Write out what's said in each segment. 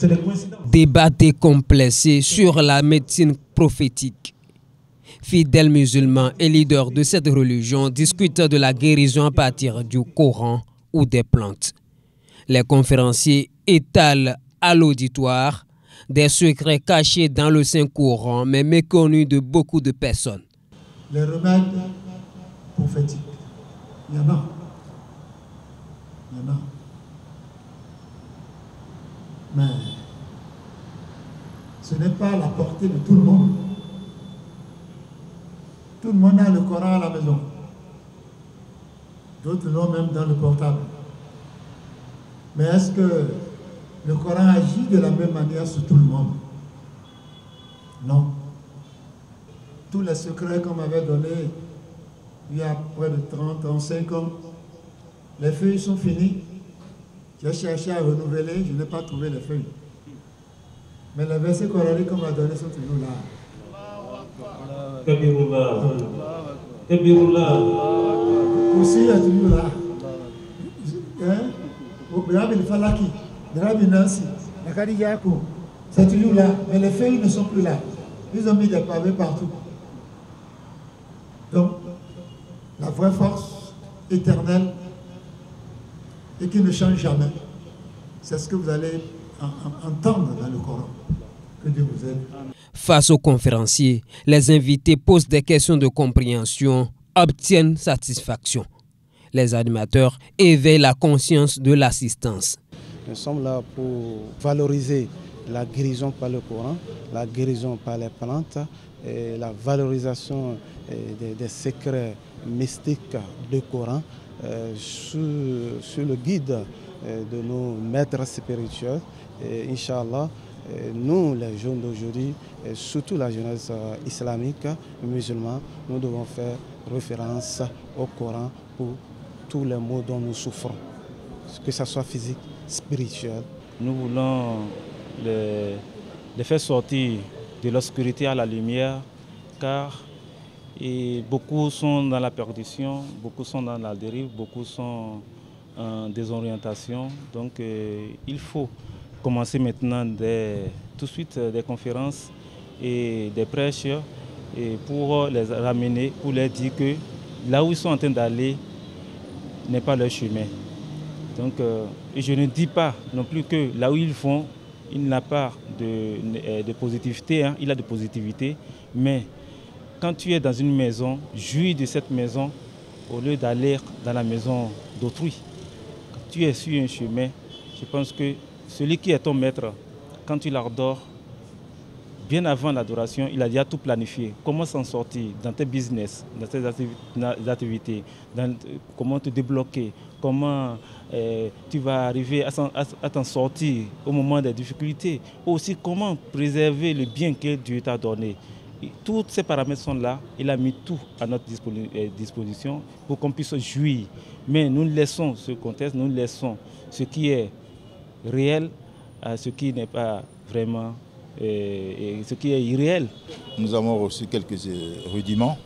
C'est des coïncidences. Débat décomplexé sur la médecine prophétique. Fidèles musulmans et leaders de cette religion discutent de la guérison à partir du Coran ou des plantes. Les conférenciers étalent à l'auditoire des secrets cachés dans le Saint-Coran, mais méconnus de beaucoup de personnes. Les remèdes prophétiques, il y en a. Il y en a. Mais ce n'est pas à la portée de tout le monde. Tout le monde a le Coran à la maison. D'autres l'ont même dans le portable. Mais est-ce que le Coran agit de la même manière sur tout le monde? Non. Tous les secrets qu'on m'avait donnés il y a près de 35 ans, les feuilles sont finies. J'ai cherché à renouveler, je n'ai pas trouvé les feuilles. Mais les versets coraniques qu'on m'a donnés sont toujours là. Aussi est toujours là. C'est toujours là, mais les feuilles ne sont plus là. Ils ont mis des pavés partout. Donc, la vraie force éternelle et qui ne change jamais, c'est ce que vous allez entendre dans le Coran. Que Dieu vous aide. Face aux conférenciers, les invités posent des questions de compréhension, obtiennent satisfaction. Les animateurs éveillent la conscience de l'assistance. Nous sommes là pour valoriser la guérison par le Coran, la guérison par les plantes, et la valorisation des secrets mystiques du Coran sous le guide de nos maîtres spirituels. Et Inch'Allah, nous, les jeunes d'aujourd'hui, surtout la jeunesse islamique, musulmane, nous devons faire référence au Coran pour tous les maux dont nous souffrons, que ce soit physique, spirituel. Nous voulons les faire sortir de l'obscurité à la lumière, car beaucoup sont dans la perdition, beaucoup sont dans la dérive, beaucoup sont en désorientation. Donc il faut commencer maintenant tout de suite des conférences et des prêches et pour les ramener, pour leur dire que là où ils sont en train d'aller n'est pas leur chemin. Donc, et je ne dis pas non plus que là où ils vont, il n'a pas de positivité, hein, il a de positivité, mais quand tu es dans une maison, jouis de cette maison au lieu d'aller dans la maison d'autrui. Quand tu es sur un chemin, je pense que celui qui est ton maître, quand tu l'adores, bien avant l'adoration, il a déjà tout planifié. Comment s'en sortir dans tes business, dans tes activités, comment te débloquer, comment tu vas arriver à t'en sortir au moment des difficultés. Aussi, comment préserver le bien que Dieu t'a donné. Et tous ces paramètres sont là. Il a mis tout à notre disposition pour qu'on puisse jouir. Mais nous laissons ce contexte, nous laissons ce qui est réel à ce qui n'est pas vraiment et ce qui est irréel. Nous avons reçu quelques rudiments.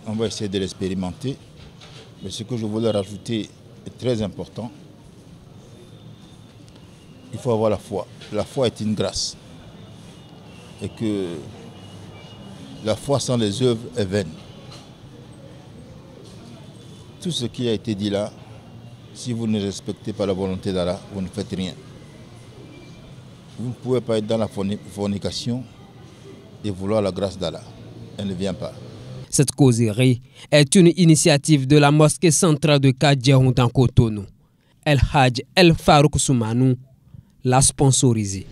On va essayer de l'expérimenter. Mais ce que je voulais rajouter est très important. Il faut avoir la foi. La foi est une grâce. Et que la foi sans les œuvres est vaine. Tout ce qui a été dit là, si vous ne respectez pas la volonté d'Allah, vous ne faites rien. Vous ne pouvez pas être dans la fornication et vouloir la grâce d'Allah. Elle ne vient pas. Cette causerie est une initiative de la mosquée centrale de Kadjahoun dans Cotonou. El Hadj El Farouk Soumanou l'a sponsorisée.